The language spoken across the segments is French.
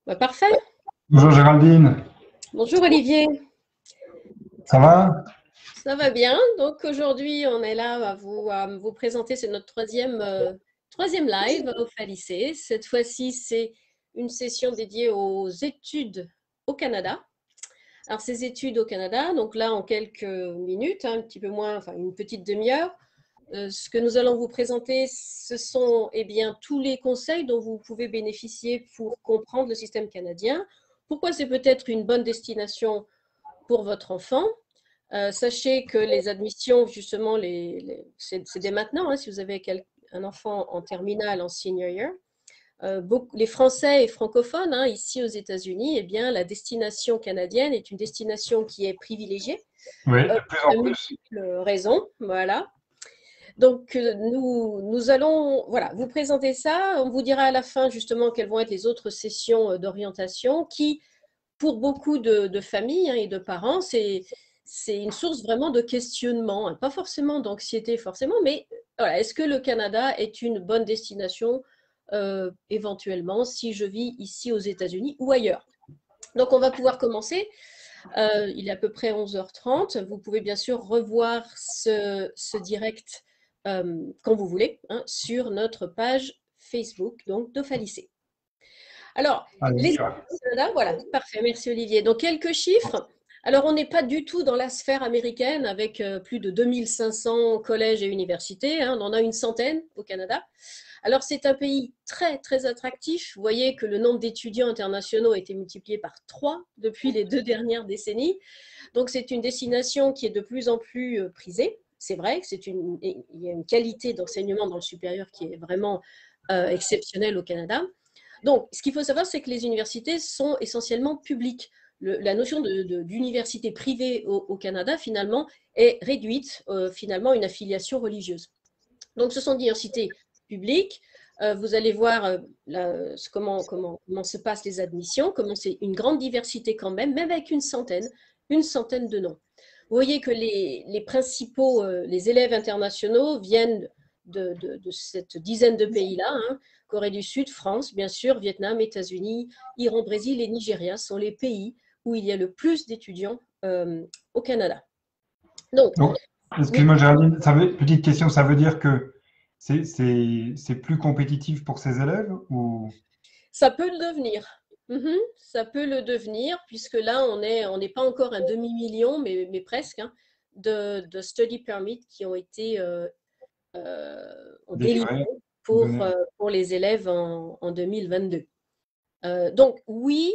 Bah, parfait. Bonjour Géraldine, Bonjour Olivier, ça va? ça va bien. Donc aujourd'hui, on est là à vous présenter, c'est notre troisième live au FALICE. Cette fois-ci, c'est une session dédiée aux études au Canada. Alors ces études au Canada, donc là en quelques minutes, un petit peu moins, enfin une petite demi-heure, ce que nous allons vous présenter, ce sont bien tous les conseils dont vous pouvez bénéficier pour comprendre le système canadien. Pourquoi c'est peut-être une bonne destination pour votre enfant. Sachez que les admissions, justement, c'est dès maintenant, hein, si vous avez un enfant en terminale, en senior year. Les Français et francophones, hein, ici aux États-Unis, la destination canadienne est une destination qui est privilégiée Oui, de plus pour en de plus. multiples raisons. Voilà. Donc, nous allons voilà, vous présenter ça. On vous dira à la fin, justement, quelles vont être les autres sessions d'orientation qui, pour beaucoup de familles, hein, et de parents, c'est une source vraiment de questionnement, hein, pas forcément d'anxiété forcément, mais voilà, est-ce que le Canada est une bonne destination éventuellement si je vis ici aux États-Unis ou ailleurs? Donc on va pouvoir commencer. Il est à peu près 11h30. Vous pouvez bien sûr revoir ce direct quand vous voulez, hein, sur notre page Facebook, donc d'Offalicé. Alors, Allez, on les y études va. au Canada, voilà, parfait, merci Olivier. Donc, quelques chiffres. Alors, on n'est pas du tout dans la sphère américaine avec plus de 2500 collèges et universités, hein, on en a une centaine au Canada. Alors, c'est un pays très, très attractif. Vous voyez que le nombre d'étudiants internationaux a été multiplié par 3 depuis les 2 dernières décennies. Donc, c'est une destination qui est de plus en plus prisée. C'est vrai que il y a une qualité d'enseignement dans le supérieur qui est vraiment exceptionnelle au Canada. Donc, ce qu'il faut savoir, c'est que les universités sont essentiellement publiques. La notion d'université privée au Canada, finalement, est réduite, finalement, à une affiliation religieuse. Donc, ce sont des universités publiques. Vous allez voir comment se passent les admissions, comment c'est une grande diversité quand même avec une centaine de noms. Vous voyez que les principaux, les élèves internationaux viennent de cette dizaine de pays-là, hein. Corée du Sud, France, bien sûr, Vietnam, États-Unis, Iran, Brésil et Nigeria sont les pays où il y a le plus d'étudiants au Canada. Donc, Donc, oui, excuse-moi Géraldine, petite question, ça veut dire que c'est plus compétitif pour ces élèves ou... ça peut le devenir. Ça peut le devenir, puisque là, on n'est pas encore un demi-million, mais presque, hein, de study permits qui ont été délivrés délivrés, pour, donnés? euh, pour les élèves en 2022. Donc oui,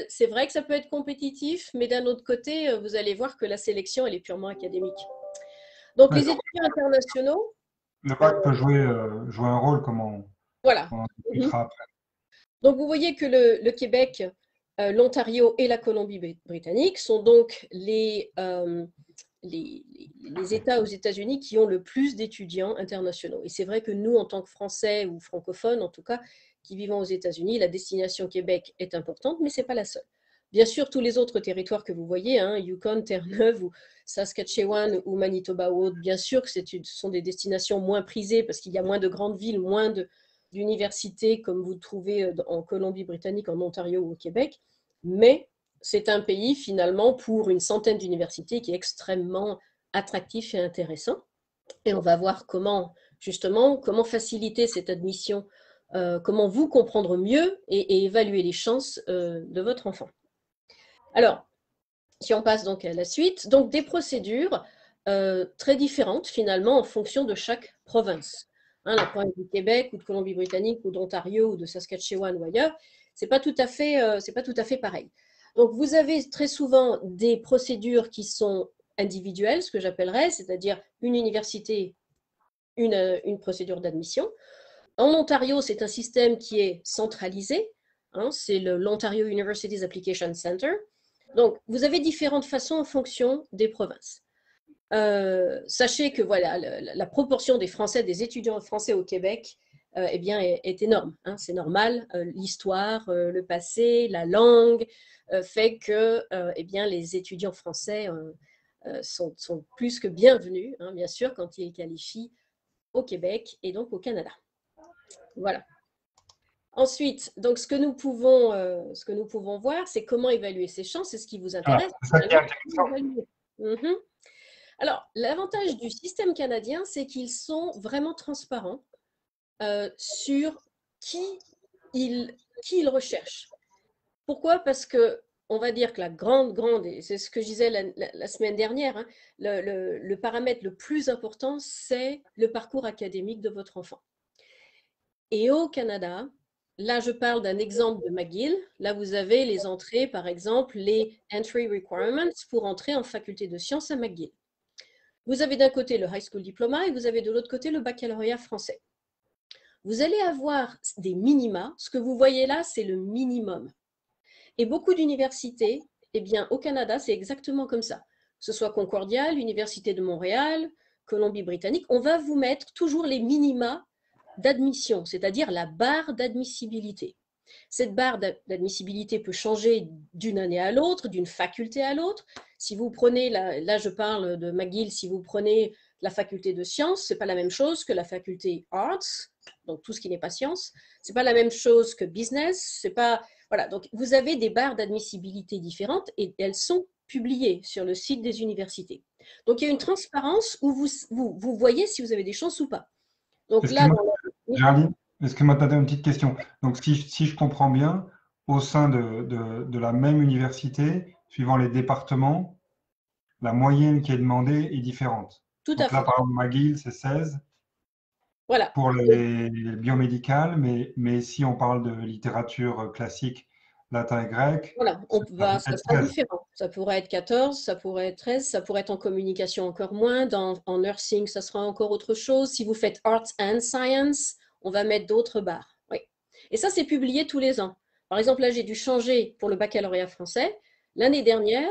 c'est vrai que ça peut être compétitif, mais d'un autre côté, vous allez voir que la sélection, elle est purement académique. Donc Ouais, les donc, étudiants internationaux, le euh, bac peut jouer un rôle, comme voilà. on en Mhm. discutera après. Donc, vous voyez que le Québec, l'Ontario et la Colombie-Britannique sont donc les États aux États-Unis qui ont le plus d'étudiants internationaux. Et c'est vrai que nous, en tant que Français ou francophones, en tout cas, qui vivons aux États-Unis, la destination Québec est importante, mais ce n'est pas la seule. Bien sûr, tous les autres territoires que vous voyez, hein, Yukon, Terre-Neuve ou Saskatchewan ou Manitoba ou autres, bien sûr que ce sont des destinations moins prisées parce qu'il y a moins de grandes villes, moins d'universités comme vous le trouvez en Colombie-Britannique, en Ontario ou au Québec, mais c'est un pays finalement pour une centaine d'universités qui est extrêmement attractif et intéressant. Et on va voir comment, justement, comment faciliter cette admission, comment vous comprendre mieux et évaluer les chances de votre enfant. Alors, si on passe donc à la suite, donc des procédures très différentes finalement en fonction de chaque province. Hein, la province du Québec ou de Colombie-Britannique ou d'Ontario ou de Saskatchewan ou ailleurs, c'est pas tout à fait pareil. Donc vous avez très souvent des procédures qui sont individuelles, ce que j'appellerais, c'est-à-dire une université, une procédure d'admission. En Ontario, c'est un système qui est centralisé, hein, c'est l'Ontario Universities Application Center. Donc, vous avez différentes façons en fonction des provinces. Sachez que voilà, la proportion des Français, des étudiants français au Québec, est énorme, hein, c'est normal. L'histoire, le passé, la langue fait que les étudiants français sont plus que bienvenus, hein, bien sûr, quand ils qualifient au Québec et donc au Canada. Voilà. Ensuite, donc ce que nous pouvons voir, c'est comment évaluer ces chances, c'est ce qui vous Voilà, intéresse. c'est ça qui est Comment intéressant. évaluer. Mhm. Alors, l'avantage du système canadien, c'est qu'ils sont vraiment transparents sur qui ils recherchent. Pourquoi? Parce que on va dire que la grande, et c'est ce que je disais la semaine dernière, hein, le paramètre le plus important, c'est le parcours académique de votre enfant. Et au Canada, là, je parle d'un exemple de McGill. Là, vous avez les entrées, par exemple, les entry requirements pour entrer en faculté de sciences à McGill. Vous avez d'un côté le high school diploma et vous avez de l'autre côté le baccalauréat français. Vous allez avoir des minima. Ce que vous voyez là, c'est le minimum. Et beaucoup d'universités, eh bien, au Canada, c'est exactement comme ça. Que ce soit Concordia, l'Université de Montréal, Colombie-Britannique, on va vous mettre toujours les minima d'admission, c'est-à-dire la barre d'admissibilité. Cette barre d'admissibilité peut changer d'une année à l'autre, d'une faculté à l'autre. Si vous prenez, là je parle de McGill, si vous prenez la faculté de sciences, ce n'est pas la même chose que la faculté arts, donc tout ce qui n'est pas sciences. Ce n'est pas la même chose que business. C'est pas, voilà, donc vous avez des barres d'admissibilité différentes et elles sont publiées sur le site des universités. Donc il y a une transparence où vous voyez si vous avez des chances ou pas. Donc là, Excuse-moi, Géraldine, excuse-moi de t'interrompre une petite question. Donc, si je comprends bien, au sein de la même université, suivant les départements, la moyenne qui est demandée est différente. tout à Donc là, fait. par exemple, McGill, c'est 16 Voilà. pour les biomédicales, mais si on parle de littérature classique, latin et grec, Voilà, ça va ça être sera 13. différent. Ça pourrait être 14, ça pourrait être 13, ça pourrait être en communication encore moins. En nursing, ça sera encore autre chose. Si vous faites arts and science, on va mettre d'autres barres. Oui. Et ça, c'est publié tous les ans. Par exemple, là, j'ai dû changer pour le baccalauréat français. L'année dernière,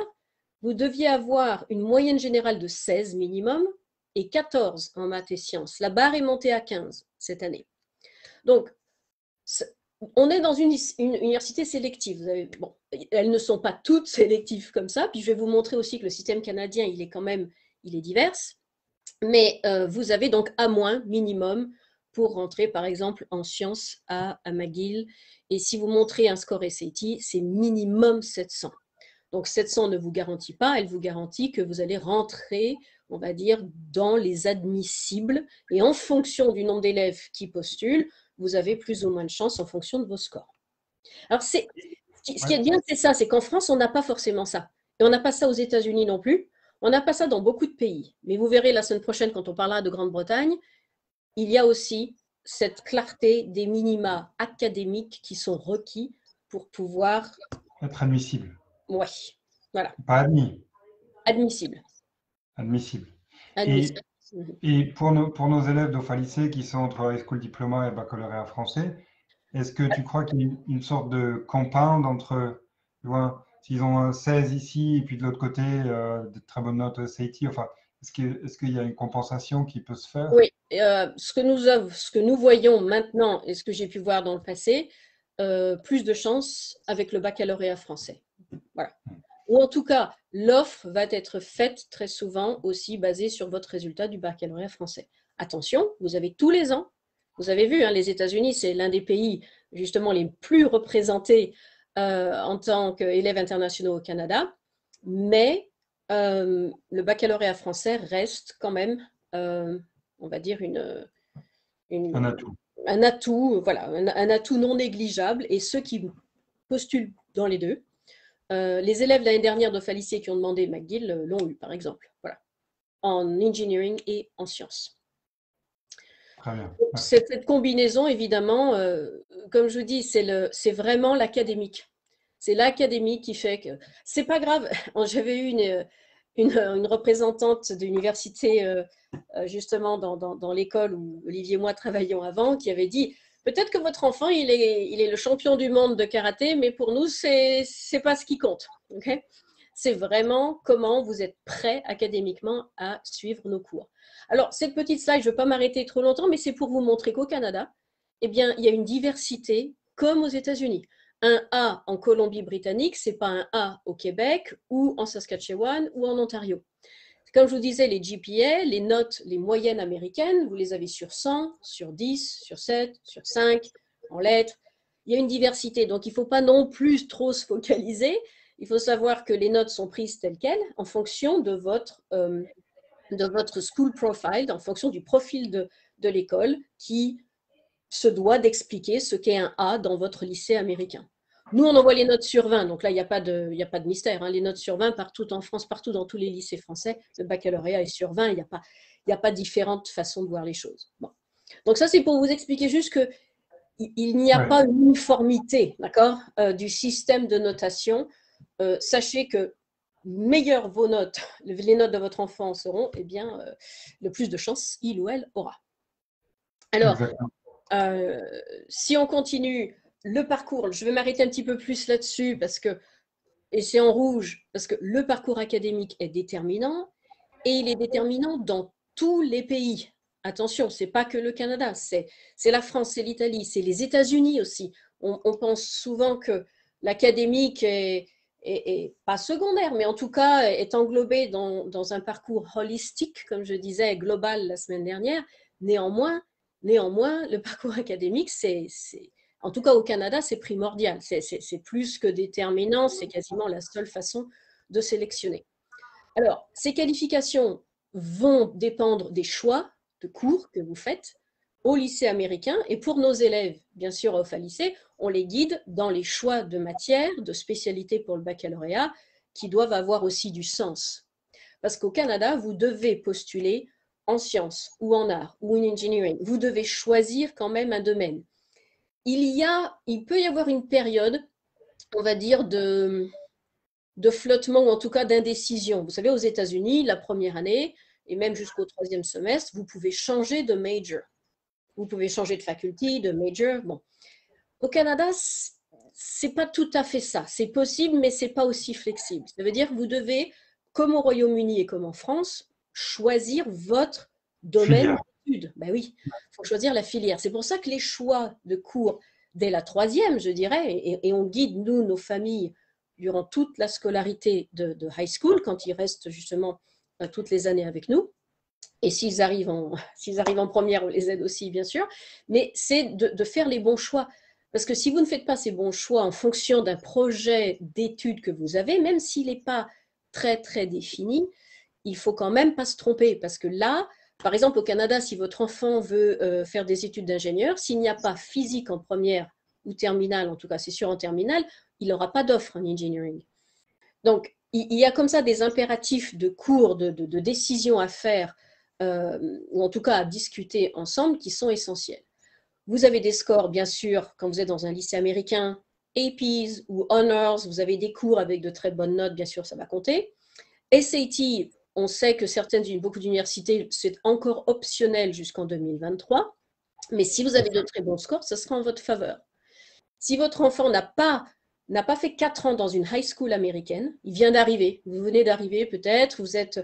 vous deviez avoir une moyenne générale de 16 minimum et 14 en maths et sciences. La barre est montée à 15 cette année. Donc, on est dans une université sélective. Bon, elles ne sont pas toutes sélectives comme ça. Puis je vais vous montrer aussi que le système canadien, il est divers. Mais vous avez donc à moins minimum pour rentrer, par exemple, en sciences à McGill. Et si vous montrez un score SAT, c'est minimum 700. Donc 700 ne vous garantit pas, elle vous garantit que vous allez rentrer, on va dire, dans les admissibles. Et en fonction du nombre d'élèves qui postulent, vous avez plus ou moins de chance en fonction de vos scores. Alors, ce qui est Ouais. bien, c'est ça, c'est qu'en France, on n'a pas forcément ça. Et on n'a pas ça aux États-Unis non plus. On n'a pas ça dans beaucoup de pays. Mais vous verrez la semaine prochaine, quand on parlera de Grande-Bretagne, il y a aussi cette clarté des minima académiques qui sont requis pour pouvoir, Être admissible. ouais, voilà, Pas admis, admissible. admissible. Admissible. Et, et pour nos élèves d'OFA lycée qui sont entre high school diploma et baccalauréat français, est-ce que tu crois qu'il y a une sorte de compound entre, tu vois, s'ils ont un 16 ici et puis de l'autre côté, de très bonnes notes SAT, enfin, est-ce qu'il y a une compensation qui peut se faire? Oui, ce que nous voyons maintenant et ce que j'ai pu voir dans le passé, plus de chance avec le baccalauréat français. Voilà. Ou en tout cas, l'offre va être faite très souvent aussi basée sur votre résultat du baccalauréat français. Attention, vous avez tous les ans, vous avez vu, hein, les États-Unis, c'est l'un des pays justement les plus représentés en tant qu'élèves internationaux au Canada, mais le baccalauréat français reste quand même, on va dire, Un une- atout. un atout, voilà, un atout non négligeable. Et ceux qui postulent dans les deux, les élèves l'année dernière de Falissier qui ont demandé McGill l'ont eu, par exemple, voilà, en engineering et en sciences. Très bien. Donc, Ouais. cette combinaison, évidemment, comme je vous dis, c'est vraiment l'académique. C'est l'académie qui fait que c'est pas grave. J'avais eu une représentante d'université justement dans l'école où Olivier et moi travaillions avant, qui avait dit peut-être que votre enfant il est le champion du monde de karaté, mais pour nous c'est pas ce qui compte. Okay, c'est vraiment comment vous êtes prêt académiquement à suivre nos cours. Alors cette petite slide, je ne vais pas m'arrêter trop longtemps, mais c'est pour vous montrer qu'au Canada, eh bien, il y a une diversité comme aux États-Unis. Un A en Colombie-Britannique, ce n'est pas un A au Québec ou en Saskatchewan ou en Ontario. Comme je vous disais, les GPA, les notes, les moyennes américaines, vous les avez sur 100, sur 10, sur 7, sur 5, en lettres. il y a une diversité. Donc, il ne faut pas non plus trop se focaliser. Il faut savoir que les notes sont prises telles quelles en fonction de votre school profile, en fonction du profil de l'école qui se doit d'expliquer ce qu'est un A dans votre lycée américain. Nous, on envoie les notes sur 20, donc là, il n'y a pas de mystère. Hein. Les notes sur 20, partout en France, partout dans tous les lycées français, le baccalauréat est sur 20, il n'y a pas différentes façons de voir les choses. Bon. Donc ça, c'est pour vous expliquer juste qu'il n'y a pas une uniformité, d'accord, du système de notation. Sachez que meilleures vos notes, les notes de votre enfant seront, eh bien, le plus de chance il ou elle aura. Alors, si on continue le parcours, je vais m'arrêter un petit peu plus là-dessus parce que, et c'est en rouge, parce que le parcours académique est déterminant et il est déterminant dans tous les pays. Attention, ce n'est pas que le Canada, c'est la France, c'est l'Italie, c'est les États-Unis aussi. On pense souvent que l'académique est pas secondaire, mais en tout cas est englobé dans un parcours holistique, comme je disais, global la semaine dernière. Néanmoins, le parcours académique, en tout cas au Canada, c'est primordial. C'est plus que déterminant, c'est quasiment la seule façon de sélectionner. Alors, ces qualifications vont dépendre des choix de cours que vous faites au lycée américain. Et pour nos élèves, bien sûr, au FA lycée, on les guide dans les choix de matières, de spécialités pour le baccalauréat, qui doivent avoir aussi du sens. Parce qu'au Canada, vous devez postuler en sciences ou en arts ou en engineering. Vous devez choisir quand même un domaine. Il peut y avoir une période, on va dire, de flottement ou en tout cas d'indécision. Vous savez, aux États-Unis, la première année et même jusqu'au 3e semestre, vous pouvez changer de major. Vous pouvez changer de faculté, de major. Bon. Au Canada, c'est pas tout à fait ça. C'est possible, mais c'est pas aussi flexible. Ça veut dire que vous devez, comme au Royaume-Uni et comme en France, choisir votre domaine d'études. Ben oui, il faut choisir la filière. C'est pour ça que les choix de cours dès la 3e, je dirais, et on guide, nous, nos familles, durant toute la scolarité de high school, quand ils restent justement toutes les années avec nous. Et s'ils arrivent en première, on les aide aussi, bien sûr. Mais c'est de faire les bons choix. Parce que si vous ne faites pas ces bons choix en fonction d'un projet d'études que vous avez, même s'il n'est pas très, très défini, il ne faut quand même pas se tromper. Parce que là, par exemple, au Canada, si votre enfant veut faire des études d'ingénieur, s'il n'y a pas physique en première ou terminale, en tout cas c'est sûr en terminale, il n'aura pas d'offre en engineering. Donc, il y a comme ça des impératifs de cours, de décisions à faire, ou en tout cas à discuter ensemble, qui sont essentiels. Vous avez des scores, bien sûr, quand vous êtes dans un lycée américain, APs ou Honors, vous avez des cours avec de très bonnes notes, bien sûr, ça va compter. SAT, on sait que beaucoup d'universités, c'est encore optionnel jusqu'en 2023, mais si vous avez de très bons scores, ça sera en votre faveur. Si votre enfant n'a pas fait 4 ans dans une high school américaine, il vient d'arriver, vous venez d'arriver peut-être, vous êtes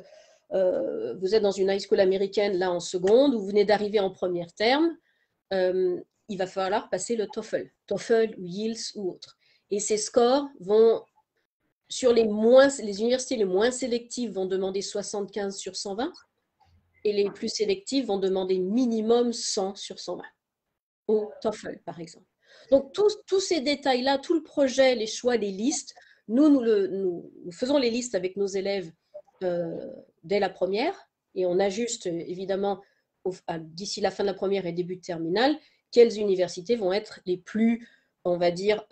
dans une high school américaine là en seconde, ou vous venez d'arriver en première terme, il va falloir passer le TOEFL ou IELTS ou autre. Et ces scores vont, sur les universités les moins sélectives vont demander 75 sur 120, et les plus sélectives vont demander minimum 100 sur 120, au TOEFL par exemple. Donc, tous ces détails-là, tout le projet, les choix, les listes, nous faisons les listes avec nos élèves dès la première et on ajuste évidemment d'ici la fin de la première et début de terminale quelles universités vont être les plus, on va dire,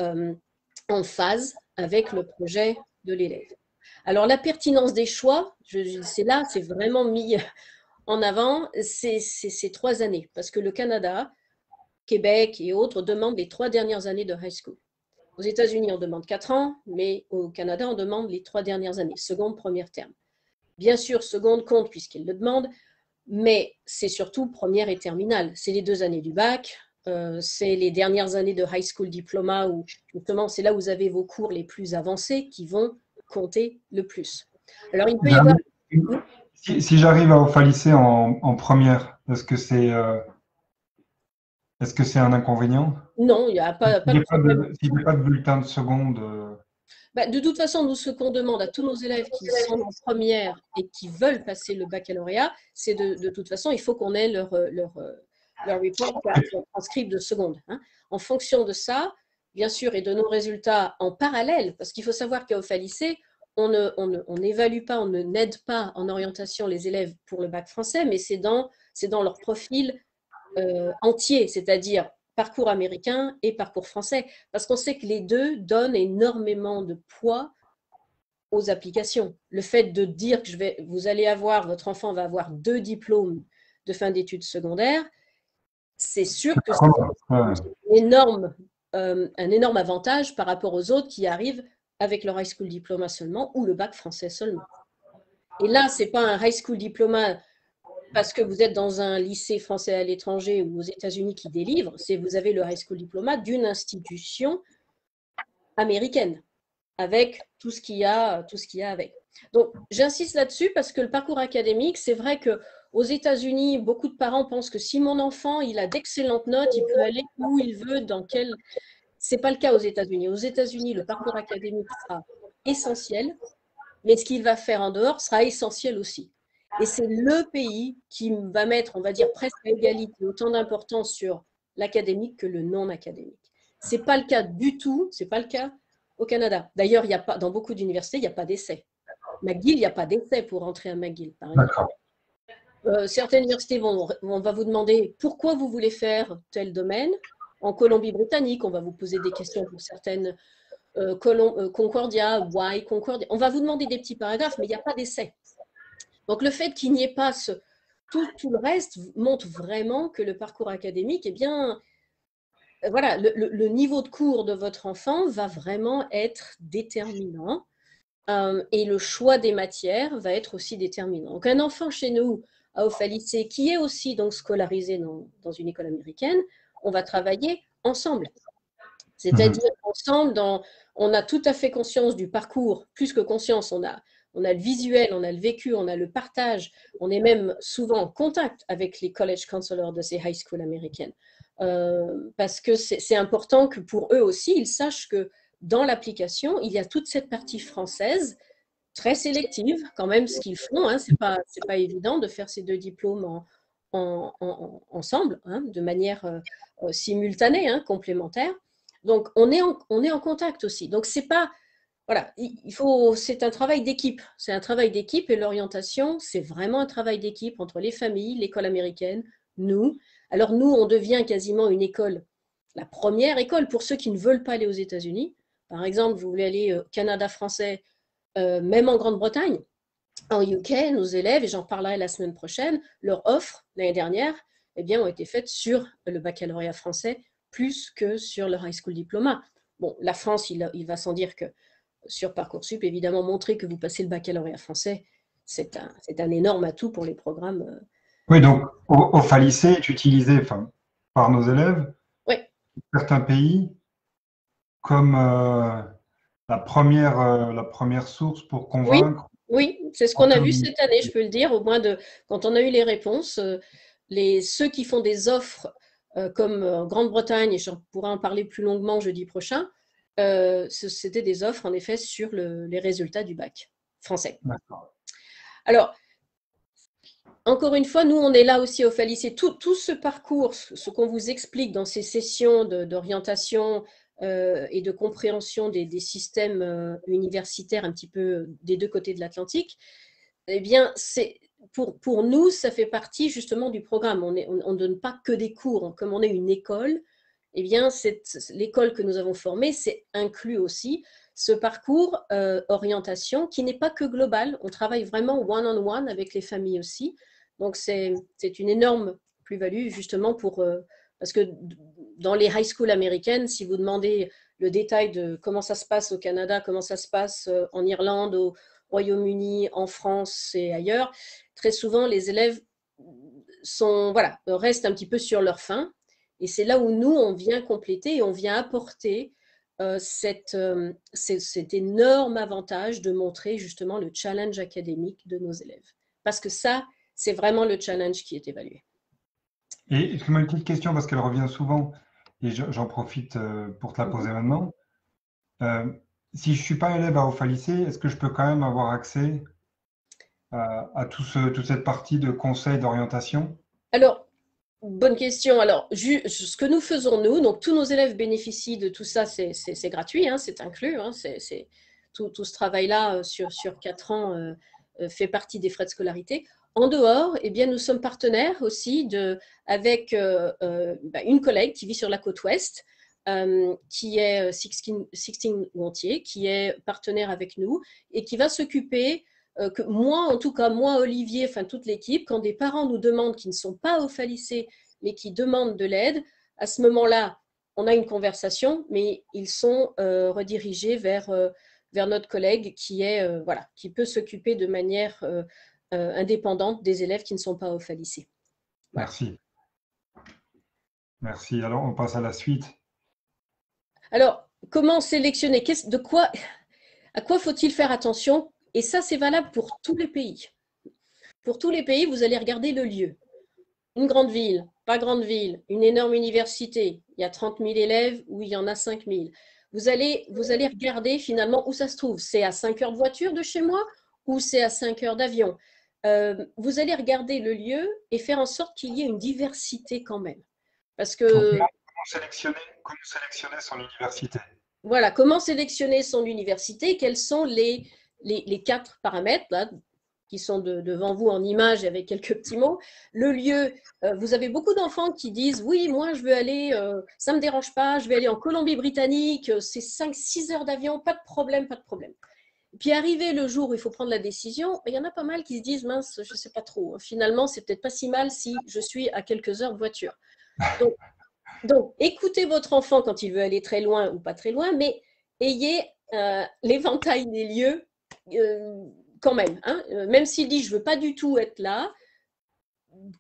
en phase avec le projet de l'élève. Alors, la pertinence des choix, c'est là, c'est vraiment mis en avant, c'est ces 3 années parce que le Canada, Québec et autres demandent les 3 dernières années de high school. Aux États-Unis, on demande 4 ans, mais au Canada, on demande les 3 dernières années, seconde, première terme. Bien sûr, seconde compte puisqu'ils le demandent, mais c'est surtout première et terminale. C'est les 2 années du bac, c'est les dernières années de high school diploma où justement c'est là où vous avez vos cours les plus avancés qui vont compter le plus. Alors il peut y avoir... Si j'arrive au FA lycée en première, est-ce que c'est un inconvénient? Non, il n'y a pas de problème. S'il n'y a pas de bulletin de seconde. De toute façon, nous, ce qu'on demande à tous nos élèves qui sont en première et qui veulent passer le baccalauréat, c'est de toute façon, il faut qu'on ait leur report card, leur transcript de seconde. Hein. En fonction de ça, bien sûr, et de nos résultats en parallèle, parce qu'il faut savoir qu'au lycée, on n'évalue pas, on ne n'aide pas en orientation les élèves pour le bac français, mais c'est dans leur profil entier, c'est-à-dire parcours américain et parcours français, parce qu'on sait que les deux donnent énormément de poids aux applications. Le fait de dire que votre enfant va avoir 2 diplômes de fin d'études secondaires, c'est sûr que c'est un énorme avantage par rapport aux autres qui arrivent avec leur high school diploma seulement ou le bac français seulement. Et là, ce n'est pas un high school diploma parce que vous êtes dans un lycée français à l'étranger ou aux États-Unis qui délivre, c'est vous avez le high school diploma d'une institution américaine avec tout ce qu'il y a avec. Donc, j'insiste là-dessus parce que le parcours académique, c'est vrai que aux États-Unis, beaucoup de parents pensent que si mon enfant il a d'excellentes notes, il peut aller où il veut, dans quel. C'est pas le cas aux États-Unis. Aux États-Unis, le parcours académique sera essentiel, mais ce qu'il va faire en dehors sera essentiel aussi. Et c'est le pays qui va mettre, on va dire, presque à égalité, autant d'importance sur l'académique que le non académique. C'est pas le cas du tout. C'est pas le cas au Canada. D'ailleurs, il y a pas, dans beaucoup d'universités, il n'y a pas d'essai. McGill, il n'y a pas d'essai pour entrer à McGill, par exemple. Certaines universités on va vous demander pourquoi vous voulez faire tel domaine. En Colombie-Britannique, on va vous poser des questions pour certaines Concordia, why Concordia. On va vous demander des petits paragraphes, mais il n'y a pas d'essai. Donc le fait qu'il n'y ait pas tout le reste montre vraiment que le parcours académique, eh bien, voilà, le niveau de cours de votre enfant va vraiment être déterminant et le choix des matières va être aussi déterminant. Donc un enfant chez nous à Offa Lycée qui est aussi donc scolarisé dans une école américaine, on va travailler ensemble. C'est-à-dire ensemble, on a tout à fait conscience du parcours, plus que conscience, on a le visuel, on a le vécu, on a le partage, on est même souvent en contact avec les college counselors de ces high schools américaines. Parce que c'est important que pour eux aussi, ils sachent que dans l'application, il y a toute cette partie française, très sélective, quand même, ce qu'ils font. Hein, c'est pas évident de faire ces 2 diplômes ensemble, hein, de manière simultanée, hein, complémentaire. Donc, on est en contact aussi. Donc, c'est pas. Voilà, c'est un travail d'équipe. C'est un travail d'équipe et l'orientation, c'est vraiment un travail d'équipe entre les familles, l'école américaine, nous. Alors, nous, on devient quasiment une école, la première école pour ceux qui ne veulent pas aller aux États-Unis. Par exemple, vous voulez aller au Canada français, même en Grande-Bretagne, en UK, nos élèves, et j'en parlerai la semaine prochaine, leurs offres l'année dernière eh bien, ont été faites sur le baccalauréat français plus que sur le high school diploma. Bon, la France, il va sans dire que sur Parcoursup, évidemment, montrer que vous passez le baccalauréat français, c'est un énorme atout pour les programmes. Oui, donc au lycée est utilisé par nos élèves, Oui. certains pays, comme la première source pour convaincre. Oui, c'est ce qu'on a vu cette année, je peux le dire, au moins quand on a eu les réponses, ceux qui font des offres comme Grande-Bretagne, et j'en pourrai en parler plus longuement jeudi prochain, c'était des offres en effet sur les résultats du bac français. Alors, encore une fois, nous, on est là aussi au lycée. Tout ce parcours, ce qu'on vous explique dans ces sessions d'orientation et de compréhension des systèmes universitaires un petit peu des deux côtés de l'Atlantique, eh bien, pour nous, ça fait partie justement du programme. On ne donne pas que des cours. Comme on est une école, eh bien, l'école que nous avons formée, c'est inclus aussi ce parcours orientation qui n'est pas que global. On travaille vraiment one-on-one avec les familles aussi. Donc, c'est une énorme plus-value justement parce que dans les high schools américaines, si vous demandez le détail de comment ça se passe au Canada, comment ça se passe en Irlande, au Royaume-Uni, en France et ailleurs, très souvent les élèves restent un petit peu sur leur faim. Et c'est là où nous, on vient compléter et on vient apporter cet énorme avantage de montrer justement le challenge académique de nos élèves. Parce que ça, c'est vraiment le challenge qui est évalué. Et excuse-moi une petite question parce qu'elle revient souvent et j'en profite pour te la poser maintenant. Si je ne suis pas élève à Offa Lycée, est-ce que je peux quand même avoir accès à toute cette partie de conseil d'orientation? Alors, Bonne question. Alors, ce que nous faisons, nous, donc tous nos élèves bénéficient de tout ça, c'est gratuit, hein, c'est inclus. Hein, tout ce travail-là sur 4 ans fait partie des frais de scolarité. En dehors, eh bien, nous sommes partenaires aussi avec une collègue qui vit sur la côte ouest, qui est Sixtine Gontier, qui est partenaire avec nous et qui va s'occuper que moi, en tout cas, moi, Olivier, enfin toute l'équipe, quand des parents nous demandent qui ne sont pas ophalisés, mais qui demandent de l'aide, à ce moment-là, on a une conversation, mais ils sont redirigés vers notre collègue qui peut s'occuper de manière indépendante des élèves qui ne sont pas ophalisés. Voilà. Merci. Merci. Alors, on passe à la suite. Alors, comment sélectionner à quoi faut-il faire attention? Et ça, c'est valable pour tous les pays. Pour tous les pays, vous allez regarder le lieu. Une grande ville, pas grande ville, une énorme université, il y a 30 000 élèves ou il y en a 5 000. Vous allez regarder finalement où ça se trouve. C'est à 5 heures de voiture de chez moi ou c'est à 5 heures d'avion. Vous allez regarder le lieu et faire en sorte qu'il y ait une diversité quand même. Parce que, comment sélectionner son université? Voilà, comment sélectionner son université? Quels sont les 4 paramètres là, qui sont devant vous en image avec quelques petits mots. Le lieu, vous avez beaucoup d'enfants qui disent « Oui, moi, je veux aller, ça ne me dérange pas, je vais aller en Colombie-Britannique, c'est 5-6 heures d'avion, pas de problème, pas de problème. » Puis arrivé le jour où il faut prendre la décision, il y en a pas mal qui se disent « Mince, je ne sais pas trop. Finalement, c'est peut-être pas si mal si je suis à quelques heures de voiture. » Donc, écoutez votre enfant quand il veut aller très loin ou pas très loin, mais ayez l'éventail des lieux quand même. Hein, même s'il dit je ne veux pas du tout être là,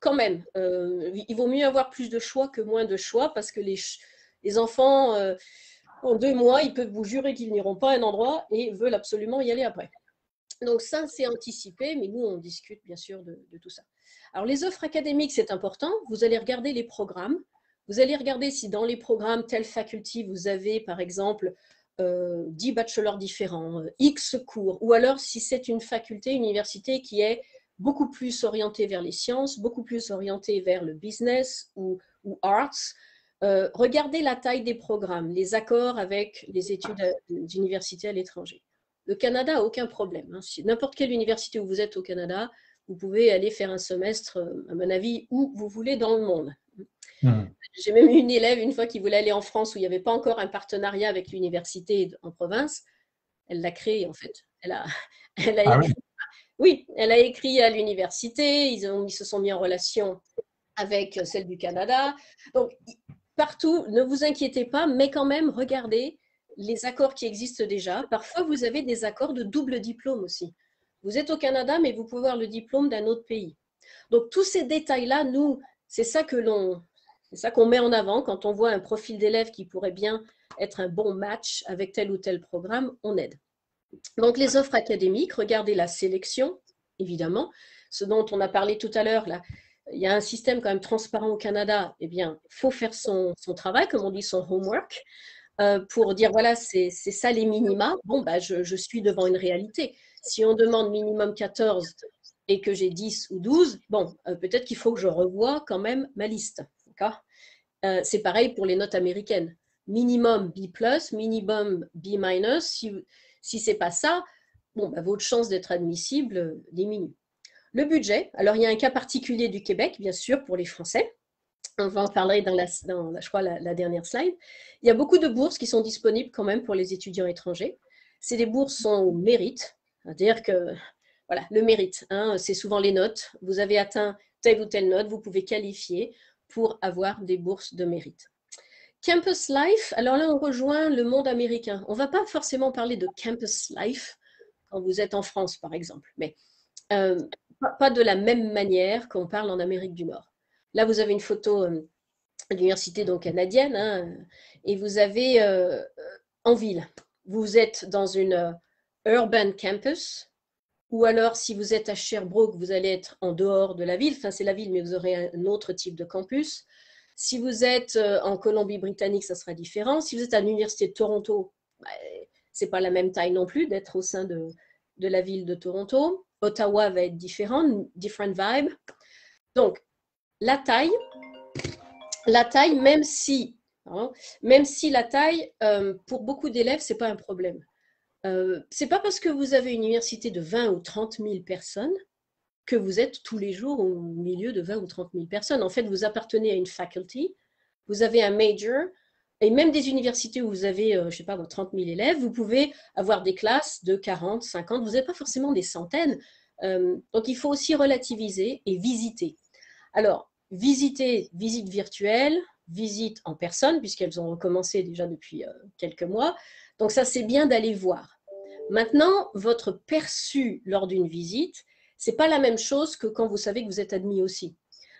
quand même, il vaut mieux avoir plus de choix que moins de choix parce que les enfants, en 2 mois, ils peuvent vous jurer qu'ils n'iront pas à un endroit et veulent absolument y aller après. Donc ça, c'est anticipé, mais nous, on discute bien sûr de tout ça. Alors les offres académiques, c'est important. Vous allez regarder les programmes. Vous allez regarder si dans les programmes telle faculty, vous avez par exemple 10 bachelors différents, X cours, ou alors si c'est une faculté, une université qui est beaucoup plus orientée vers les sciences, beaucoup plus orientée vers le business ou arts. Regardez la taille des programmes, les accords avec les études d'université à l'étranger. Le Canada n'a aucun problème. Hein. Si n'importe quelle université où vous êtes au Canada, vous pouvez aller faire un semestre, à mon avis, où vous voulez dans le monde. J'ai même eu une élève une fois qui voulait aller en France où il n'y avait pas encore un partenariat avec l'université en province. Elle l'a créé en fait. Elle a écrit. Oui, elle a écrit à l'université. Ils se sont mis en relation avec celle du Canada. Donc partout, ne vous inquiétez pas, mais quand même regardez les accords qui existent déjà. Parfois, vous avez des accords de double diplôme aussi. Vous êtes au Canada, mais vous pouvez avoir le diplôme d'un autre pays. Donc tous ces détails-là, nous, c'est ça qu'on met en avant quand on voit un profil d'élève qui pourrait bien être un bon match avec tel ou tel programme, on aide. Donc les offres académiques, regardez la sélection, évidemment, ce dont on a parlé tout à l'heure, là, il y a un système quand même transparent au Canada, eh bien, il faut faire son travail, comme on dit, son homework, pour dire, voilà, c'est ça les minima. Bon, bah, je suis devant une réalité. Si on demande minimum 14 et que j'ai 10 ou 12, bon, peut-être qu'il faut que je revoie quand même ma liste. C'est pareil pour les notes américaines. Minimum B+, minimum B-. Si ce n'est pas ça, bon, bah, votre chance d'être admissible diminue. Le budget, alors il y a un cas particulier du Québec, bien sûr, pour les Français. On va en parler dans je crois, la dernière slide. Il y a beaucoup de bourses qui sont disponibles quand même pour les étudiants étrangers. Des bourses sont au mérite, c'est-à-dire que voilà, le mérite, hein, c'est souvent les notes. Vous avez atteint telle ou telle note, vous pouvez qualifier pour avoir des bourses de mérite. Campus Life, alors là, on rejoint le monde américain. On ne va pas forcément parler de Campus Life quand vous êtes en France, par exemple, mais pas de la même manière qu'on parle en Amérique du Nord. Là, vous avez une photo de l'université canadienne, hein, et vous avez en ville. Vous êtes dans une urban campus, ou alors si vous êtes à Sherbrooke, vous allez être en dehors de la ville. Enfin, c'est la ville, mais vous aurez un autre type de campus. Si vous êtes en Colombie-Britannique, ça sera différent. Si vous êtes à l'université de Toronto, ce n'est pas la même taille non plus d'être au sein de la ville de Toronto. Ottawa va être différent, different vibe. Donc, la taille, la taille, même si la taille, pour beaucoup d'élèves, ce n'est pas un problème. Ce n'est pas parce que vous avez une université de 20 ou 30 000 personnes que vous êtes tous les jours au milieu de 20 ou 30 000 personnes. En fait, vous appartenez à une faculty, vous avez un major, et même des universités où vous avez, je ne sais pas, 30 000 élèves, vous pouvez avoir des classes de 40, 50, vous n'avez pas forcément des centaines. Donc, il faut aussi relativiser et visiter. Alors, visite virtuelle, visite en personne, puisqu'elles ont recommencé déjà depuis quelques mois. Donc, ça, c'est bien d'aller voir. Maintenant, votre perçu lors d'une visite, ce n'est pas la même chose que quand vous savez que vous êtes admis aussi.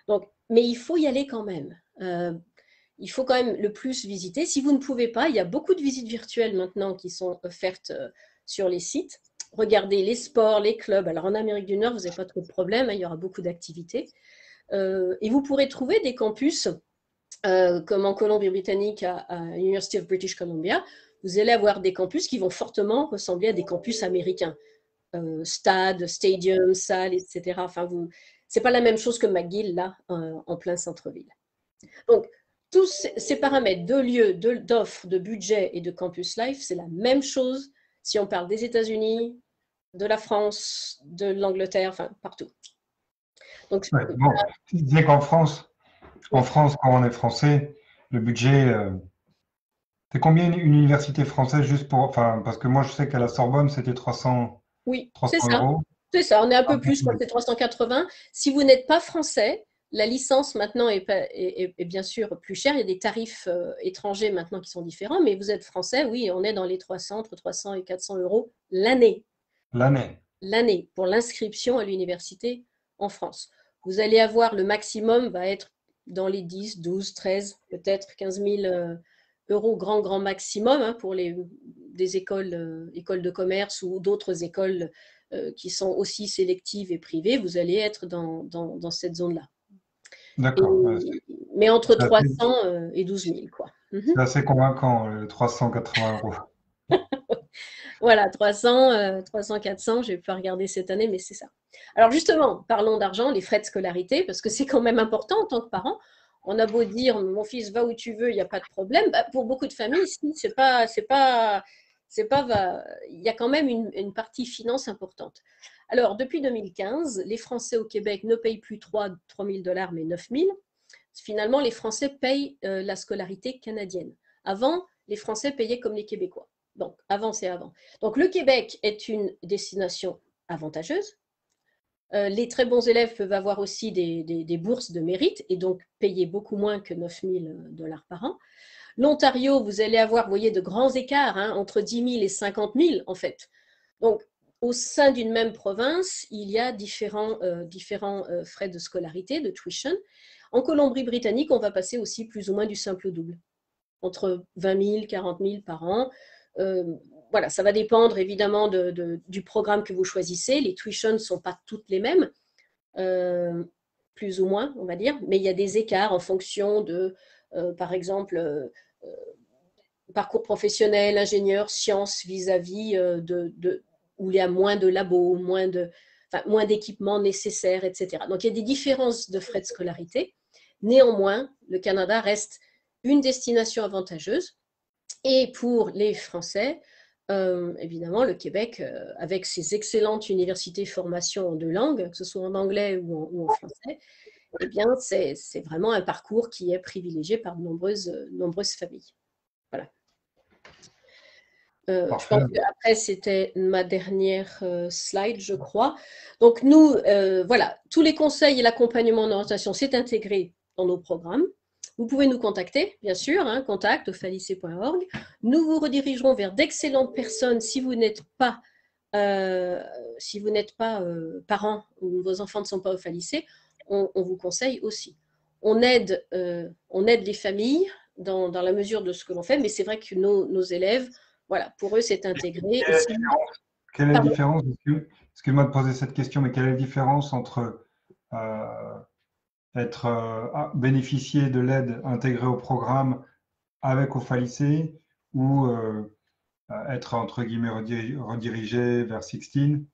Donc, mais il faut y aller quand même. Il faut quand même le plus visiter. Si vous ne pouvez pas, il y a beaucoup de visites virtuelles maintenant qui sont offertes sur les sites. Regardez les sports, les clubs. Alors en Amérique du Nord, vous n'avez pas trop de problèmes, hein, il y aura beaucoup d'activités. Et vous pourrez trouver des campus, comme en Colombie-Britannique à University of British Columbia. Vous allez avoir des campus qui vont fortement ressembler à des campus américains. Stade, stadium, salle, etc. Enfin, c'est pas la même chose que McGill, là, en plein centre-ville. Donc, tous ces paramètres de lieu, d'offre, de budget et de campus life, c'est la même chose si on parle des États-Unis, de la France, de l'Angleterre, enfin, partout. Donc, ouais, bon, tu disais qu'en France, quand on est français, le budget, c'est combien une université française juste pour, enfin, parce que moi je sais qu'à la Sorbonne c'était 300, oui, 300 c'est ça. euros. C'est ça, on est un peu plus, je crois que c'est 380. Si vous n'êtes pas français, la licence maintenant est bien sûr plus chère. Il y a des tarifs étrangers maintenant qui sont différents, mais vous êtes français, oui, on est dans les 300, entre 300 et 400 euros l'année. L'année pour l'inscription à l'université en France. Vous allez avoir le maximum, va être dans les 10, 12, 13, peut-être 15 000 euros, grand maximum, hein, pour des écoles de commerce ou d'autres écoles qui sont aussi sélectives et privées. Vous allez être dans cette zone-là. D'accord. Mais entre 300 et 12 000, quoi. C'est assez convaincant, 380 euros. Voilà, 300, 400, je n'ai pas regardé cette année, mais c'est ça. Alors justement, parlons d'argent, les frais de scolarité, parce que c'est quand même important en tant que parent. On a beau dire, mon fils, va où tu veux, il n'y a pas de problème. Bah, pour beaucoup de familles, il y a quand même une partie finance importante. Alors, depuis 2015, les Français au Québec ne payent plus 3 000 $, mais 9 000. Finalement, les Français payent la scolarité canadienne. Avant, les Français payaient comme les Québécois. Donc, avant, c'est avant. Donc, le Québec est une destination avantageuse. Les très bons élèves peuvent avoir aussi des bourses de mérite et donc payer beaucoup moins que 9 000 $ par an. L'Ontario, vous allez avoir, vous voyez, de grands écarts, hein, entre 10 000 et 50 000 en fait. Donc, au sein d'une même province, il y a différents frais de scolarité, de tuition. En Colombie-Britannique, on va passer aussi plus ou moins du simple au double, entre 20 000, 40 000 par an. Voilà, ça va dépendre évidemment du programme que vous choisissez. Les tuitions ne sont pas toutes les mêmes, plus ou moins, on va dire, mais il y a des écarts en fonction de, par exemple, parcours professionnel, ingénieur, sciences vis-à-vis où il y a moins de labos, moins d'équipements nécessaires, etc. Donc, il y a des différences de frais de scolarité. Néanmoins, le Canada reste une destination avantageuse. Et pour les Français, évidemment, le Québec, avec ses excellentes universités formation en 2 langues, que ce soit en anglais ou en français, eh bien, c'est vraiment un parcours qui est privilégié par de nombreuses familles. Voilà. Je pense qu'après, c'était ma dernière slide, je crois. Donc, nous, voilà, tous les conseils et l'accompagnement en orientation, c'est intégré dans nos programmes. Vous pouvez nous contacter, bien sûr, hein, contact@falicé.org. Nous vous redirigerons vers d'excellentes personnes si vous n'êtes pas, parent ou vos enfants ne sont pas au Falicé. On vous conseille aussi. On aide les familles dans la mesure de ce que l'on fait, mais c'est vrai que nos élèves, voilà, pour eux, c'est intégré. Quelle est la différence, excuse-moi de poser cette question, mais quelle est la différence entre bénéficier de l'aide intégrée au programme avec Ofalicé ou être entre guillemets redirigé vers Sixteen?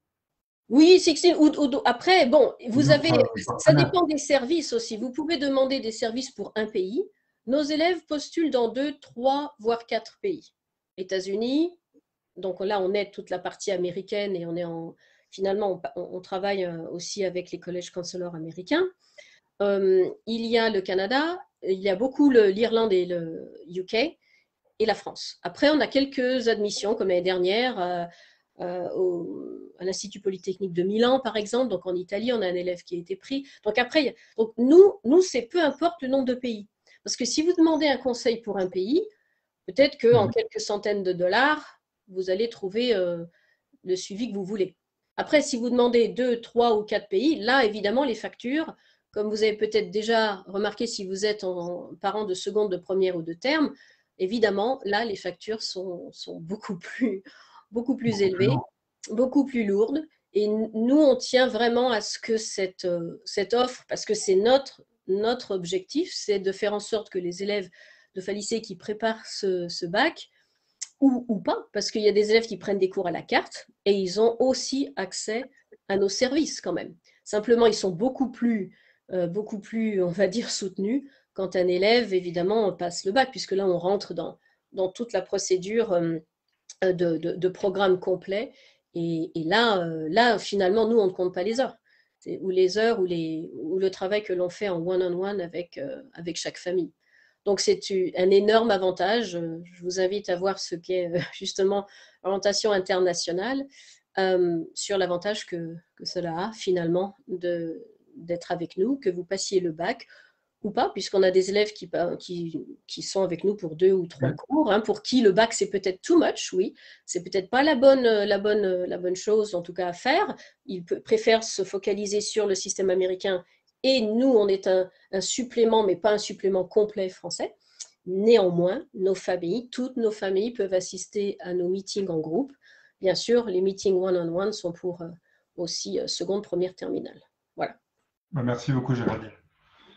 Oui, Sixteen, après, bon, ça dépend des services aussi. Vous pouvez demander des services pour un pays, Nos élèves postulent dans 2, 3, voire 4 pays. États-Unis, donc là, on aide toute la partie américaine et finalement, on travaille aussi avec les college counselors américains. Il y a le Canada, il y a beaucoup l'Irlande et le UK et la France. Après, on a quelques admissions, comme l'année dernière, à l'Institut Polytechnique de Milan, par exemple. Donc en Italie, on a un élève qui a été pris. Donc après, donc nous c'est peu importe le nombre de pays. Parce que si vous demandez un conseil pour un pays, peut-être qu'en quelques centaines de dollars, vous allez trouver le suivi que vous voulez. Après, si vous demandez 2, 3 ou 4 pays, là, évidemment, les factures, comme vous avez peut-être déjà remarqué si vous êtes parent de seconde, de première ou de terme, évidemment, là, les factures sont beaucoup plus élevées, beaucoup plus lourdes. Et nous, on tient vraiment à ce que cette offre, parce que c'est notre objectif, c'est de faire en sorte que les élèves de lycée qui préparent ce bac, ou pas, parce qu'il y a des élèves qui prennent des cours à la carte et ils ont aussi accès à nos services quand même. Simplement, ils sont beaucoup plus, on va dire, soutenus quand un élève, évidemment, passe le bac, puisque là, on rentre dans toute la procédure de programme complet. Et là, finalement, nous, on ne compte pas les heures. Ou les heures ou le travail que l'on fait en one-on-one avec chaque famille. Donc, c'est un énorme avantage. Je vous invite à voir ce qu'est justement l'orientation internationale sur l'avantage que cela a finalement d'être avec nous, que vous passiez le bac ou pas, puisqu'on a des élèves qui sont avec nous pour 2 ou 3 cours, hein, pour qui le bac c'est peut-être too much, oui, c'est peut-être pas la bonne chose en tout cas à faire. Ils préfèrent se focaliser sur le système américain et nous on est un supplément, mais pas un supplément complet français. Néanmoins, toutes nos familles peuvent assister à nos meetings en groupe. Bien sûr, les meetings one-on-one sont pour aussi seconde, première, terminale. Voilà. Merci beaucoup, Géraldine.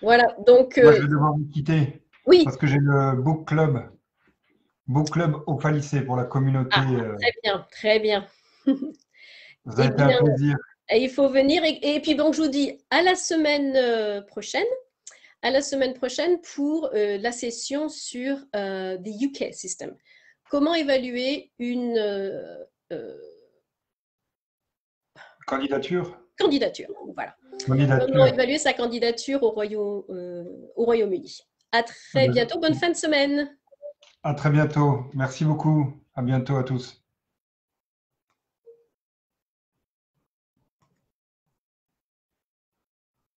Voilà, donc. Moi, je vais devoir vous quitter. Oui. Parce que j'ai le book club Opa Lycée pour la communauté. Très bien, très bien. Ça a été un plaisir. Il faut venir. Et puis, donc, je vous dis à la semaine prochaine. À la semaine prochaine pour la session sur the UK system. Comment évaluer une candidature, voilà. Comment évaluer sa candidature au Royaume-Uni. À très bientôt. Bonne fin de semaine. À très bientôt. Merci beaucoup. À bientôt à tous.